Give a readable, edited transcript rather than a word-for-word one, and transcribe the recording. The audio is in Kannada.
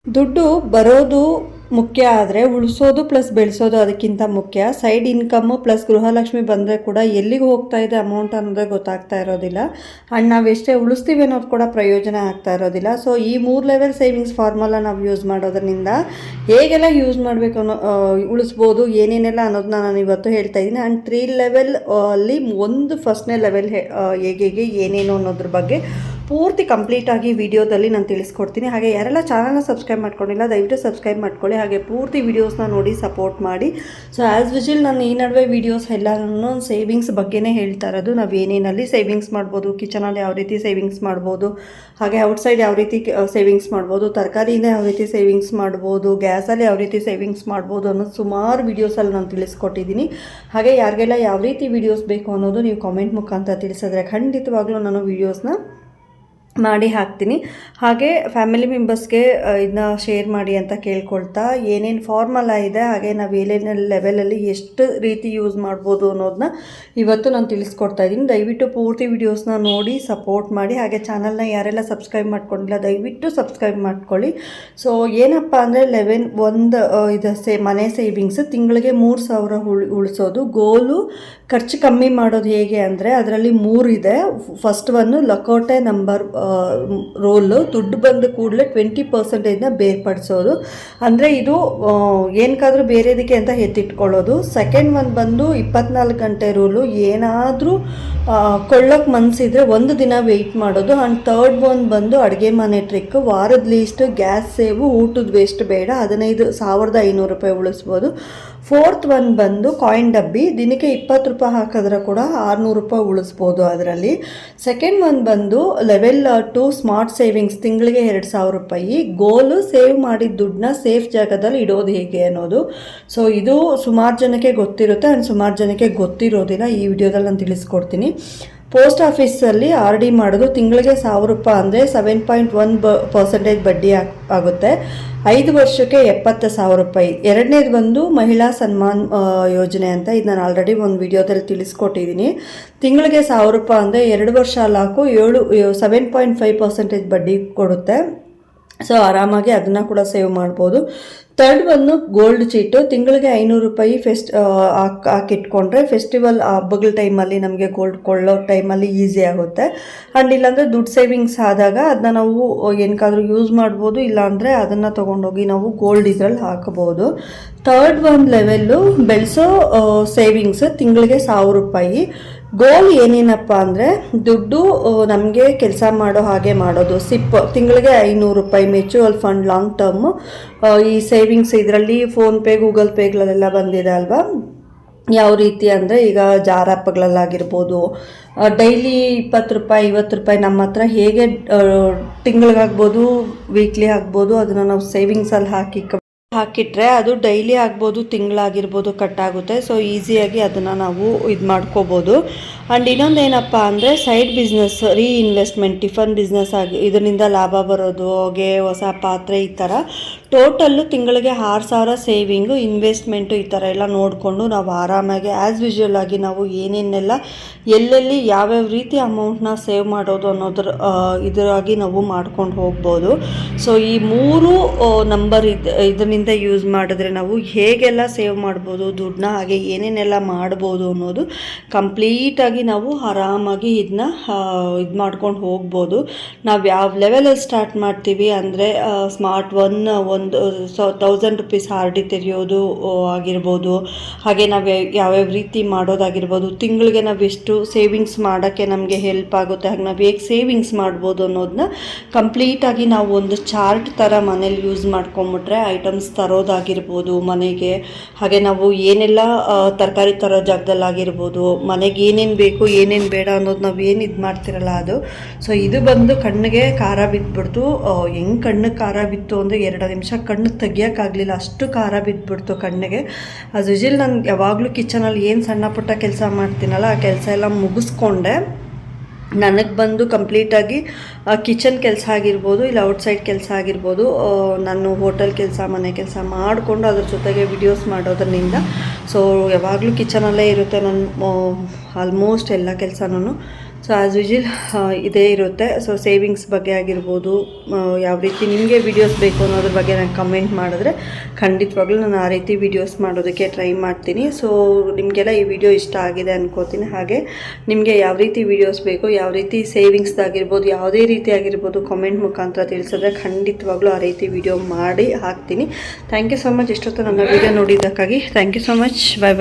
ದುಡ್ಡು ಬರೋದು ಮುಖ್ಯ ಆದರೆ ಉಳಿಸೋದು ಪ್ಲಸ್ ಬೆಳೆಸೋದು ಅದಕ್ಕಿಂತ ಮುಖ್ಯ. ಸೈಡ್ ಇನ್ಕಮ್ಮು ಪ್ಲಸ್ ಗೃಹಲಕ್ಷ್ಮಿ ಬಂದರೆ ಕೂಡ ಎಲ್ಲಿಗೆ ಹೋಗ್ತಾ ಇದೆ ಅಮೌಂಟ್ ಅನ್ನೋದೇ ಗೊತ್ತಾಗ್ತಾ ಇರೋದಿಲ್ಲ. ಆ್ಯಂಡ್ ನಾವು ಎಷ್ಟೇ ಉಳಿಸ್ತೀವಿ ಅನ್ನೋದು ಕೂಡ ಪ್ರಯೋಜನ ಆಗ್ತಾ ಇರೋದಿಲ್ಲ. ಸೊ ಈ 3 ಲೆವೆಲ್ ಸೇವಿಂಗ್ಸ್ ಫಾರ್ಮುಲಾ ನಾವು ಯೂಸ್ ಮಾಡೋದ್ರಿಂದ ಹೇಗೆಲ್ಲ ಯೂಸ್ ಮಾಡಬೇಕು ಅನ್ನೋ ಉಳಿಸ್ಬೋದು ಏನೇನೆಲ್ಲ ಅನ್ನೋದನ್ನ ನಾನು ಇವತ್ತು ಹೇಳ್ತಾ ಇದ್ದೀನಿ. ಆ್ಯಂಡ್ 3 ಲೆವೆಲ್ ಅಲ್ಲಿ ಒಂದು ಫಸ್ಟ್ನೇ ಲೆವೆಲ್ ಹೇಗೆ ಏನೇನು ಅನ್ನೋದ್ರ ಬಗ್ಗೆ ಪೂರ್ತಿ ಕಂಪ್ಲೀಟಾಗಿ ವಿಡಿಯೋದಲ್ಲಿ ನಾನು ತಿಳಿಸ್ಕೊಡ್ತೀನಿ. ಹಾಗೆ ಯಾರೆಲ್ಲ ಚಾನಲ್ನ ಸಬ್ಸ್ಕ್ರೈಬ್ ಮಾಡ್ಕೊಂಡಿಲ್ಲ ದಯವಿಟ್ಟು ಸಬ್ಸ್ಕ್ರೈಬ್ ಮಾಡ್ಕೊಳ್ಳಿ. ಹಾಗೆ ಪೂರ್ತಿ ವೀಡಿಯೋಸ್ನ ನೋಡಿ ಸಪೋರ್ಟ್ ಮಾಡಿ. ಸೊ ಆ್ಯಸ್ ಯೂಶುವಲ್ ನಾನು ಈ ನಡುವೆ ವೀಡಿಯೋಸ್ ಎಲ್ಲನೂ ಸೇವಿಂಗ್ಸ್ ಬಗ್ಗೆನೇ ಹೇಳ್ತಾ ಇರೋದು. ನಾವು ಏನೇನಲ್ಲಿ ಸೇವಿಂಗ್ಸ್ ಮಾಡ್ಬೋದು, ಕಿಚನಲ್ಲಿ ಯಾವ ರೀತಿ ಸೇವಿಂಗ್ಸ್ ಮಾಡ್ಬೋದು, ಹಾಗೆ ಔಟ್ಸೈಡ್ ಯಾವ ರೀತಿ ಸೇವಿಂಗ್ಸ್ ಮಾಡ್ಬೋದು, ತರಕಾರಿಯಿಂದ ಯಾವ ರೀತಿ ಸೇವಿಂಗ್ಸ್ ಮಾಡ್ಬೋದು, ಗ್ಯಾಸಲ್ಲಿ ಯಾವ ರೀತಿ ಸೇವಿಂಗ್ಸ್ ಮಾಡ್ಬೋದು ಅನ್ನೋದು ಸುಮಾರು ವೀಡಿಯೋಸಲ್ಲಿ ನಾನು ತಿಳಿಸ್ಕೊಟ್ಟಿದ್ದೀನಿ. ಹಾಗೆ ಯಾರಿಗೆಲ್ಲ ಯಾವ ರೀತಿ ವೀಡಿಯೋಸ್ ಬೇಕು ಅನ್ನೋದು ನೀವು ಕಾಮೆಂಟ್ ಮುಖಾಂತರ ತಿಳಿಸಿದ್ರೆ ಖಂಡಿತವಾಗ್ಲೂ ನಾನು ವೀಡಿಯೋಸ್ನ ಮಾಡಿ ಹಾಕ್ತೀನಿ. ಹಾಗೆ ಫ್ಯಾಮಿಲಿ ಮೆಂಬರ್ಸ್ಗೆ ಇದನ್ನ ಶೇರ್ ಮಾಡಿ ಅಂತ ಕೇಳ್ಕೊಳ್ತಾ ಏನೇನು ಫಾರ್ಮುಲಾ ಇದೆ ಹಾಗೆ ನಾವು ಏನೇನು ಲೆವೆಲಲ್ಲಿ ಎಷ್ಟು ರೀತಿ ಯೂಸ್ ಮಾಡ್ಬೋದು ಅನ್ನೋದನ್ನ ಇವತ್ತು ನಾನು ತಿಳಿಸ್ಕೊಡ್ತಾ ಇದ್ದೀನಿ. ದಯವಿಟ್ಟು ಪೂರ್ತಿ ವೀಡಿಯೋಸ್ನ ನೋಡಿ ಸಪೋರ್ಟ್ ಮಾಡಿ. ಹಾಗೆ ಚಾನಲ್ನ ಯಾರೆಲ್ಲ ಸಬ್ಸ್ಕ್ರೈಬ್ ಮಾಡ್ಕೊಂಡಿಲ್ಲ ದಯವಿಟ್ಟು ಸಬ್ಸ್ಕ್ರೈಬ್ ಮಾಡ್ಕೊಳ್ಳಿ. ಸೊ ಏನಪ್ಪ ಅಂದರೆ ಇದು ಮನೆ ಸೇವಿಂಗ್ಸ್ ತಿಂಗಳಿಗೆ 3,000 ಉಳಿಸೋದು ಗೋಲು. ಖರ್ಚು ಕಮ್ಮಿ ಮಾಡೋದು ಹೇಗೆ ಅಂದರೆ ಅದರಲ್ಲಿ 3 ಇದೆ. ಫಸ್ಟ್ ಒಂದು ಲಕೋಟೆ ನಂಬರ್ ರೋಲು, ದುಡ್ಡು ಬಂದ ಕೂಡಲೇ 20% ಬೇರ್ಪಡಿಸೋದು, ಅಂದರೆ ಇದು ಏನಕ್ಕಾದ್ರೂ ಬೇರೆದಕ್ಕೆ ಅಂತ ಎತ್ತಿಟ್ಕೊಳ್ಳೋದು. ಸೆಕೆಂಡ್ ಒಂದು ಬಂದು 24 ಗಂಟೆ ರೂಲು, ಏನಾದರೂ ಕೊಳ್ಳೋಕೆ ಮನಸ್ಸಿದ್ರೆ ಒಂದು ದಿನ ವೆಯ್ಟ್ ಮಾಡೋದು. ಆ್ಯಂಡ್ ಥರ್ಡ್ ಒಂದು ಬಂದು ಅಡುಗೆ ಮನೆ ಟ್ರಿಕ್, ವಾರದ ಲೀಸ್ಟ್ ಗ್ಯಾಸ್ ಸೇವು, ಊಟದ ವೇಸ್ಟ್ ಬೇಡ, 15,500 ರೂಪಾಯಿ ಉಳಿಸ್ಬೋದು. ಫೋರ್ತ್ ಒಂದು ಬಂದು ಕಾಯಿನ್ ಡಬ್ಬಿ, ದಿನಕ್ಕೆ 20 ರೂಪಾಯಿ ಹಾಕಿದ್ರೆ ಕೂಡ 600 ರೂಪಾಯಿ ಉಳಿಸ್ಬೋದು ಅದರಲ್ಲಿ. ಸೆಕೆಂಡ್ ಒಂದು ಬಂದು ಲೆವೆಲ್ 2 ಸ್ಮಾರ್ಟ್ ಸೇವಿಂಗ್ಸ್, ತಿಂಗಳಿಗೆ 2,000 ರೂಪಾಯಿ. ಗೋಲು ಸೇವ್ ಮಾಡಿದ ದುಡ್ಡನ್ನ ಸೇಫ್ ಜಾಗದಲ್ಲಿ ಇಡೋದು ಹೇಗೆ ಅನ್ನೋದು. ಸೊ ಇದು ಸುಮಾರು ಜನಕ್ಕೆ ಗೊತ್ತಿರುತ್ತೆ ಆ್ಯಂಡ್ ಸುಮಾರು ಜನಕ್ಕೆ ಗೊತ್ತಿರೋದಿಲ್ಲ. ಈ ವಿಡಿಯೋದಲ್ಲಿ ನಾನು ತಿಳಿಸ್ಕೊಡ್ತೀನಿ. ಪೋಸ್ಟ್ ಆಫೀಸಲ್ಲಿ RD ಮಾಡೋದು, ತಿಂಗಳಿಗೆ 1,000 ರೂಪಾಯಿ ಅಂದರೆ 7.1% ಬಡ್ಡಿ ಆಗುತ್ತೆ. 5 ವರ್ಷಕ್ಕೆ 70,000 ರೂಪಾಯಿ. ಎರಡನೇದು ಬಂದು ಮಹಿಳಾ ಸನ್ಮಾನ್ ಯೋಜನೆ ಅಂತ, ಇದು ನಾನು ಆಲ್ರೆಡಿ ಒಂದು ವಿಡಿಯೋದಲ್ಲಿ ತಿಳಿಸ್ಕೊಟ್ಟಿದ್ದೀನಿ. ತಿಂಗಳಿಗೆ 1,000 ರೂಪಾಯಿ ಅಂದರೆ 2 ವರ್ಷ ಲಾಕು 7.5% ಬಡ್ಡಿ ಕೊಡುತ್ತೆ. ಸೊ ಆರಾಮಾಗಿ ಅದನ್ನು ಕೂಡ ಸೇವ್ ಮಾಡ್ಬೋದು. ಥರ್ಡ್ ಒಂದು ಗೋಲ್ಡ್ ಚೀಟು, ತಿಂಗಳಿಗೆ 500 ರೂಪಾಯಿ ಹಾಕಿಟ್ಕೊಂಡ್ರೆ ಫೆಸ್ಟಿವಲ್ ಹಬ್ಬಗಳ ಟೈಮಲ್ಲಿ ನಮಗೆ ಗೋಲ್ಡ್ ಕೊಳ್ಳೋ ಟೈಮಲ್ಲಿ ಈಸಿ ಆಗುತ್ತೆ. ಆ್ಯಂಡ್ ಇಲ್ಲಾಂದರೆ ದುಡ್ಡು ಸೇವಿಂಗ್ಸ್ ಆದಾಗ ಅದನ್ನ ನಾವು ಏನಕ್ಕಾದ್ರೂ ಯೂಸ್ ಮಾಡ್ಬೋದು, ಇಲ್ಲಾಂದರೆ ಅದನ್ನು ತೊಗೊಂಡೋಗಿ ನಾವು ಗೋಲ್ಡ್ ಇದರಲ್ಲಿ ಹಾಕಬಹುದು. ಥರ್ಡ್ ಒಂದು ಲೆವೆಲ್ಲು ಬೆಳೆಸೋ ಸೇವಿಂಗ್ಸ್, ತಿಂಗಳಿಗೆ 1,000 ರೂಪಾಯಿ. ಗೋಲ್ ಏನೇನಪ್ಪ ಅಂದರೆ ದುಡ್ಡು ನಮಗೆ ಕೆಲಸ ಮಾಡೋ ಹಾಗೆ ಮಾಡೋದು. ಸಿಪ್ ತಿಂಗಳಿಗೆ 500 ರೂಪಾಯಿ. ಮ್ಯೂಚುವಲ್ ಫಂಡ್ ಲಾಂಗ್ ಟರ್ಮು, ಈ ಸೇವಿಂಗ್ಸ್ ಇದರಲ್ಲಿ ಫೋನ್ಪೇ ಗೂಗಲ್ ಪೇಗಳೆಲ್ಲ ಬಂದಿದೆ ಅಲ್ವಾ. ಯಾವ ರೀತಿ ಅಂದರೆ ಈಗ ಜಾರ್ ಆ್ಯಪ್ಗಳಲ್ಲಾಗಿರ್ಬೋದು, ಡೈಲಿ 20 ರೂಪಾಯಿ 50 ರೂಪಾಯಿ ನಮ್ಮ ಹತ್ರ ಹೇಗೆ ತಿಂಗಳಿಗಾಗ್ಬೋದು ವೀಕ್ಲಿ ಆಗ್ಬೋದು ಅದನ್ನು ನಾವು ಸೇವಿಂಗ್ಸಲ್ಲಿ ಹಾಕಿಟ್ರೆ ಅದು ಡೈಲಿ ಆಗ್ಬೋದು ತಿಂಗಳಾಗಿರ್ಬೋದು ಕಟ್ಟಾಗುತ್ತೆ. ಸೊ ಈಸಿಯಾಗಿ ಅದನ್ನು ನಾವು ಇದು ಮಾಡ್ಕೋಬೋದು. ಆ್ಯಂಡ್ ಇನ್ನೊಂದು ಏನಪ್ಪ ಅಂದರೆ side business, investment, tiffin business ಇದರಿಂದ ಲಾಭ ಬರೋದು, ಹಾಗೆ ಹೊಸ ಪಾತ್ರೆ, ಈ ಥರ ಟೋಟಲ್ಲು ತಿಂಗಳಿಗೆ 6,000 ಸೇವಿಂಗು, ಇನ್ವೆಸ್ಟ್ಮೆಂಟು, ಈ ಥರ ಎಲ್ಲ ನೋಡಿಕೊಂಡು ನಾವು ಆರಾಮಾಗಿ ಆ್ಯಸ್ ಯೂಶುವಲ್ ಆಗಿ ನಾವು ಏನೇನೆಲ್ಲ ಎಲ್ಲೆಲ್ಲಿ ಯಾವ್ಯಾವ ರೀತಿ ಅಮೌಂಟ್ನ ಸೇವ್ ಮಾಡೋದು ಇದರಾಗಿ ನಾವು ಮಾಡ್ಕೊಂಡು ಹೋಗ್ಬೋದು. ಸೊ ಈ 3 ನಂಬರ್ ಇದರಿಂದ ಯೂಸ್ ಮಾಡಿದ್ರೆ ನಾವು ಹೇಗೆಲ್ಲ ಸೇವ್ ಮಾಡ್ಬೋದು ದುಡ್ಡನ್ನ, ಹಾಗೆ ಏನೇನೆಲ್ಲ ಮಾಡ್ಬೋದು ಅನ್ನೋದು ಕಂಪ್ಲೀಟಾಗಿ ನಾವು ಆರಾಮಾಗಿ ಇದನ್ನ ಇದು ಮಾಡ್ಕೊಂಡು ಹೋಗ್ಬೋದು. ನಾವು ಯಾವ ಲೆವೆಲಲ್ಲಿ ಸ್ಟಾರ್ಟ್ ಮಾಡ್ತೀವಿ ಅಂದರೆ ಸ್ಮಾರ್ಟ್ ಒಂದು 1,000 ರೂಪೀಸ್ RD ತೆರೆಯೋದು ಆಗಿರ್ಬೋದು, ಹಾಗೆ ನಾವು ಯಾವ್ಯಾವ ರೀತಿ ಮಾಡೋದಾಗಿರ್ಬೋದು, ತಿಂಗಳಿಗೆ ನಾವು ಎಷ್ಟು ಸೇವಿಂಗ್ಸ್ ಮಾಡೋಕ್ಕೆ ನಮಗೆ ಹೆಲ್ಪ್ ಆಗುತ್ತೆ, ಹಾಗೆ ನಾವು ಹೇಗೆ ಸೇವಿಂಗ್ಸ್ ಮಾಡ್ಬೋದು ಅನ್ನೋದನ್ನ ಕಂಪ್ಲೀಟಾಗಿ ನಾವು ಒಂದು ಚಾರ್ಟ್ ಥರ ಮನೇಲಿ ಯೂಸ್ ಮಾಡ್ಕೊಂಬಿಟ್ರೆ ಐಟಮ್ಸ್ ತರೋದಾಗಿರ್ಬೋದು ಮನೆಗೆ, ಹಾಗೆ ನಾವು ಏನೆಲ್ಲ ತರಕಾರಿ ತರೋ ಜಾಗದಲ್ಲಾಗಿರ್ಬೋದು, ಮನೆಗೆ ಏನೇನು ಬೇಕು ಏನೇನು ಬೇಡ ಅನ್ನೋದು ನಾವು ಏನು ಇದು ಮಾಡ್ತಿರಲ್ಲ ಅದು. ಸೊ ಇದು ಬಂದು ಕಣ್ಣಿಗೆ ಖಾರ ಬಿದ್ದುಬಿಡ್ತು. ಹೆಂಗೆ ಕಣ್ಣಿಗೆ ಖಾರ ಬಿತ್ತು ಅಂದರೆ 2 ನಿಮಿಷ ಕಣ್ಣು ತೆಗಿಯೋಕ್ಕಾಗಲಿಲ್ಲ, ಅಷ್ಟು ಖಾರ ಬಿದ್ದುಬಿಡ್ತು ಕಣ್ಣಿಗೆ. ಆಸ್ ಯೂಶುವಲ್ ನಾನು ಯಾವಾಗಲೂ ಕಿಚನಲ್ಲಿ ಏನು ಸಣ್ಣ ಪುಟ್ಟ ಕೆಲಸ ಮಾಡ್ತೀನಲ್ಲ ಆ ಕೆಲಸ ಎಲ್ಲ ಮುಗಿಸ್ಕೊಂಡೆ ನನಗೆ ಬಂದು ಕಂಪ್ಲೀಟಾಗಿ ಕಿಚನ್ ಕೆಲಸ ಆಗಿರ್ಬೋದು ಇಲ್ಲ ಔಟ್ಸೈಡ್ ಕೆಲಸ ಆಗಿರ್ಬೋದು, ನಾನು ಹೋಟೆಲ್ ಕೆಲಸ ಮನೆ ಕೆಲಸ ಮಾಡಿಕೊಂಡು ಅದ್ರ ಜೊತೆಗೆ ವಿಡಿಯೋಸ್ ಮಾಡೋದ್ರಿಂದ ಸೊ ಯಾವಾಗಲೂ ಕಿಚನಲ್ಲೇ ಇರುತ್ತೆ ನನ್ನ ಆಲ್ಮೋಸ್ಟ್ ಎಲ್ಲ ಕೆಲಸನೂ. ಸೊ ಸೊ ಆ್ಯಸ್ ಯೂಶುವಲ್ ಇದೇ ಇರುತ್ತೆ. ಸೊ ಸೇವಿಂಗ್ಸ್ ಬಗ್ಗೆ ಆಗಿರ್ಬೋದು, ಯಾವ ರೀತಿ ನಿಮಗೆ ವೀಡಿಯೋಸ್ ಬೇಕು ಅನ್ನೋದ್ರ ಬಗ್ಗೆ ನಾನು ಕಮೆಂಟ್ ಮಾಡಿದ್ರೆ ಖಂಡಿತವಾಗ್ಲೂ ನಾನು ಆ ರೀತಿ ವೀಡಿಯೋಸ್ ಮಾಡೋದಕ್ಕೆ ಟ್ರೈ ಮಾಡ್ತೀನಿ. ಸೊ ನಿಮಗೆಲ್ಲ ಈ ವಿಡಿಯೋ ಇಷ್ಟ ಆಗಿದೆ ಅನ್ಕೋತೀನಿ. ಹಾಗೆ ನಿಮಗೆ ಯಾವ ರೀತಿ ವೀಡಿಯೋಸ್ ಬೇಕು, ಯಾವ ರೀತಿ ಸೇವಿಂಗ್ಸ್ದಾಗಿರ್ಬೋದು, ಯಾವುದೇ ರೀತಿ ಆಗಿರ್ಬೋದು ಕಮೆಂಟ್ ಮುಖಾಂತರ ತಿಳಿಸಿದ್ರೆ ಖಂಡಿತವಾಗ್ಲೂ ಆ ರೀತಿ ವಿಡಿಯೋ ಮಾಡಿ ಹಾಕ್ತೀನಿ. ಥ್ಯಾಂಕ್ ಯು ಸೊ ಮಚ್ ಇಷ್ಟೊತ್ತು ನನ್ನ ವಿಡಿಯೋ ನೋಡಿದ್ದಕ್ಕಾಗಿ. Thank you so much. Bye by.